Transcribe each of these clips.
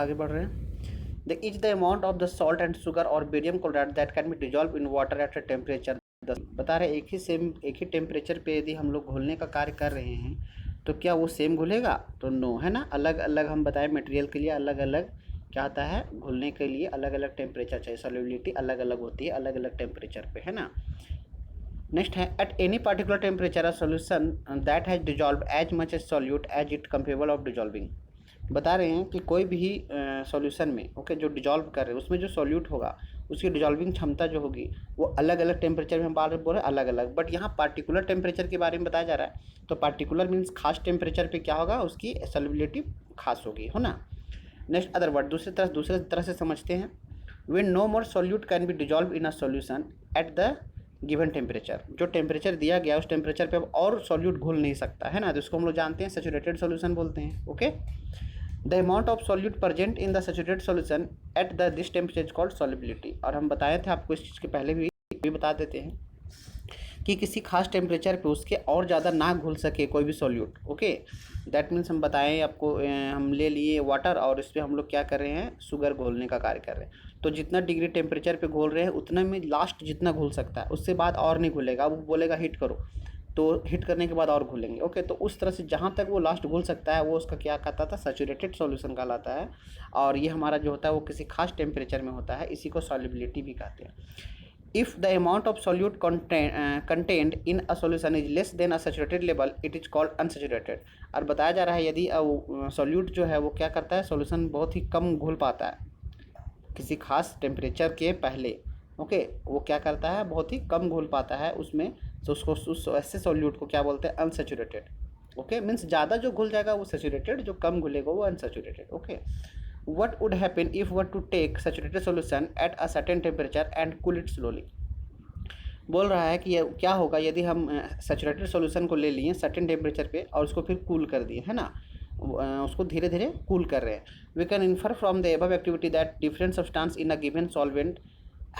आगे बढ़ रहे हैं। The is the amount of the salt and sugar और barium chloride that can be dissolve in water at a temperature. बता रहे एक ही टेम्परेचर पे यदि हम लोग घुलने का कार्य कर रहे हैं तो क्या वो सेम घुलेगा? तो नो, है ना। अलग अलग हम बताएं मटेरियल के लिए अलग अलग क्या आता है, घुलने के लिए अलग अलग टेम्परेचर चाहिए, सॉल्युबिलिटी अलग अलग होती है अलग अलग टेम्परेचर पे, है ना। नेक्स्ट है at any particular temperature a solution that has dissolve as much as solute as it capable of dissolving. बता रहे हैं कि कोई भी सॉल्यूशन में ओके जो डिजॉल्व कर रहे हैं उसमें जो सॉल्यूट होगा उसकी डिजॉल्विंग क्षमता जो होगी वो अलग अलग टेम्परेचर में हम बार बोल रहे हैं अलग अलग, बट यहाँ पार्टिकुलर टेम्परेचर के बारे में बताया जा रहा है। तो पार्टिकुलर मीन्स खास टेम्परेचर पे क्या होगा, उसकी सॉल्युबिलिटी खास होगी, है ना। नेक्स्ट अदर वर्ड दूसरे तरह से समझते हैं। when no more solute can be dissolved in a solution at the given temperature, जो टेम्परेचर दिया गया उस टेम्परेचर पे अब और सॉल्यूट घुल नहीं सकता, है ना। तो इसको हम लोग जानते हैं सैचुरेटेड सॉल्यूशन बोलते हैं। Okay, the amount of solute present in the saturated solution at the this temperature called solubility. और हम बताए थे आपको इस चीज़ के पहले भी बता देते हैं कि किसी खास टेम्परेचर पे उसके और ज़्यादा ना घुल सके कोई भी सॉल्यूट। ओके, दैट मीन्स हम बताएं आपको, हम ले लिए वाटर और इस पर हम लोग क्या कर रहे हैं, शुगर घोलने का कार्य कर रहे हैं। तो जितना डिग्री टेम्परेचर पे घोल रहे हैं उतना में लास्ट जितना घुल सकता है, उससे बाद और नहीं घुलेगा। वो बोलेगा हीट करो, तो हीट करने के बाद और घुलेंगे। ओके, तो उस तरह से जहाँ तक वो लास्ट घुल सकता है वो उसका क्या कहता था, सैचुरेटेड सॉल्यूशन कहलाता है। और ये हमारा जो होता है वो किसी खास टेम्परेचर में होता है, इसी को सॉल्युबिलिटी भी कहते हैं। If the amount of solute contained in a solution is less than a saturated level, it is called unsaturated। और बताया जा रहा है यदि सॉल्यूट जो है वो क्या करता है, सॉल्यूशन बहुत ही कम घुल पाता है किसी खास टेम्परेचर के पहले। ओके, वो क्या करता है, बहुत ही कम घुल पाता है उसमें, तो उसको उस ऐसे सॉल्यूट को क्या बोलते हैं, अनसेचुरेटेड। ओके, मीन्स ज़्यादा जो घुल जाएगा वो सैचुरेटेड, जो कम घुलेगा वो unsaturated. Okay, what would happen if were to take saturated solution at a certain temperature and cool it slowly। बोल रहा है कि ये क्या होगा यदि हम सैचुरेटेड सॉल्यूशन को ले लिए सर्टेन टेम्परेचर पे और उसको फिर कूल कर दिए, है ना। उसको धीरे धीरे कूल कर रहे हैं। We can infer from the above activity that different substance in a given solvent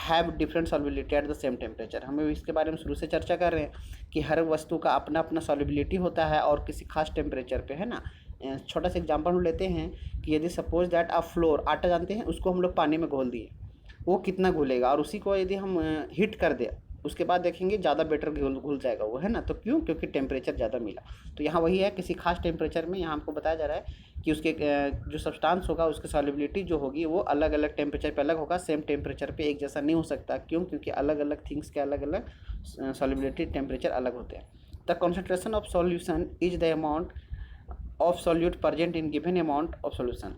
have different solubility at the same temperature. हमें इसके बारे में शुरू से चर्चा कर रहे हैं कि हर वस्तु का अपना अपना सॉल्युबिलिटी होता है और किसी खास टेम्परेचर पे, है ना। छोटा सा एग्जांपल लेते हैं कि यदि सपोज दैट आप फ्लोर, आटा जानते हैं, उसको हम लोग पानी में घोल दिए, वो कितना घुलेगा, और उसी को यदि हम हीट कर दें उसके बाद देखेंगे ज़्यादा बेटर घुल जाएगा वो, है ना। तो क्यों? क्योंकि टेम्परेचर ज़्यादा मिला। तो यहाँ वही है, किसी खास टेम्परेचर में यहाँ हमको बताया जा रहा है कि उसके जो सब्सटेंस होगा उसकी सॉल्युबिलिटी जो होगी वो अलग अलग टेम्परेचर पे अलग होगा, सेम टेम्परेचर पे एक जैसा नहीं हो सकता। क्यों? क्योंकि अलग अलग थिंग्स के अलग अलग सॉल्युबिलिटी टेम्परेचर अलग होते हैं। The concentration of solution is the amount of solute present in given amount of solution.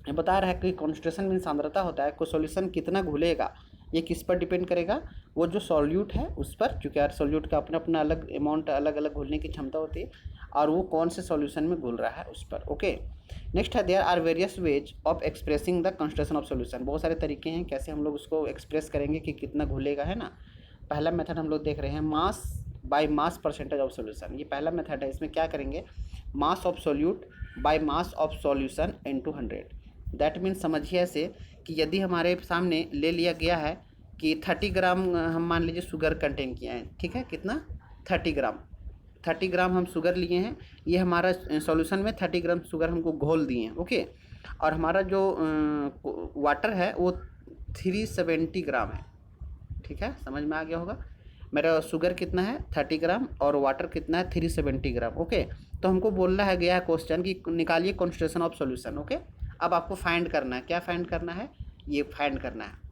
ये बता रहा है कि कॉन्सेंट्रेशन मीन सांद्रता होता है, कोई सॉल्यूशन कितना घुलेगा ये किस पर डिपेंड करेगा, वो जो सॉल्यूट है उस पर, क्योंकि यार सॉल्यूट का अपना अपना अलग अमाउंट अलग अलग घुलने की क्षमता होती है, और वो कौन से सॉल्यूशन में घुल रहा है उस पर। ओके, नेक्स्ट है there are various ways of expressing the concentration of solution. बहुत सारे तरीके हैं कैसे हम लोग उसको एक्सप्रेस करेंगे कि कितना घुलेगा, है ना। पहला मेथड हम लोग देख रहे हैं mass by mass percentage of solution. ये पहला मेथड है, इसमें क्या करेंगे, mass of solute by mass of solution into 100। That means समझिए ऐसे कि यदि हमारे सामने ले लिया गया है कि 30 ग्राम हम मान लीजिए शुगर कंटेन किया है, ठीक है, कितना, 30 ग्राम हम शुगर लिए हैं। ये हमारा सॉल्यूशन में 30 ग्राम शुगर हमको घोल दिए हैं। ओके, और हमारा जो वाटर है वो 370 ग्राम है, ठीक है, समझ में आ गया होगा। मेरा शुगर कितना है 30 ग्राम और वाटर कितना है 370 ग्राम। ओके, तो हमको बोलना है गया है क्वेश्चन कि निकालिए कॉन्सेंट्रेशन ऑफ सॉल्यूशन। ओके, अब आपको फाइंड करना है, क्या फाइंड करना है, ये फाइंड करना है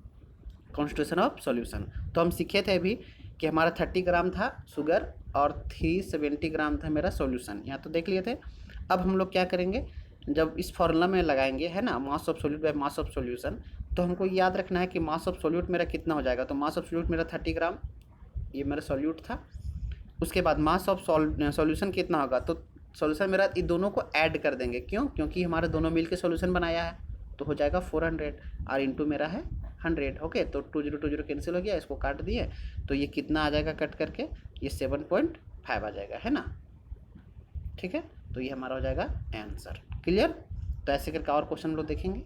कॉन्सेंट्रेशन ऑफ सॉल्यूशन। तो हम सीखे थे अभी कि हमारा 30 ग्राम था शुगर और 370 ग्राम था मेरा सॉल्यूशन, यहाँ तो देख लिए थे। अब हम लोग क्या करेंगे, जब इस फॉर्मूला में लगाएंगे, है ना, mass of solute by mass of solution, तो हमको याद रखना है कि मास ऑफ सॉल्यूट मेरा कितना हो जाएगा। तो मास ऑफ सॉल्यूट मेरा 30 ग्राम, ये मेरा सॉल्यूट था। उसके बाद मास ऑफ सॉल्यूशन कितना होगा, तो सॉल्यूशन मेरा इन दोनों को ऐड कर देंगे। क्यों? क्योंकि हमारे दोनों मिल के सॉल्यूशन बनाया है, तो हो जाएगा 400 और इंटू मेरा है 100। ओके, तो 20 कैंसिल हो गया, इसको काट दिए, तो ये कितना आ जाएगा कट करके, ये 7.5 आ जाएगा, है ना। ठीक है, तो ये हमारा हो जाएगा आंसर। क्लियर? तो ऐसे करके और क्वेश्चन हम लोग देखेंगे।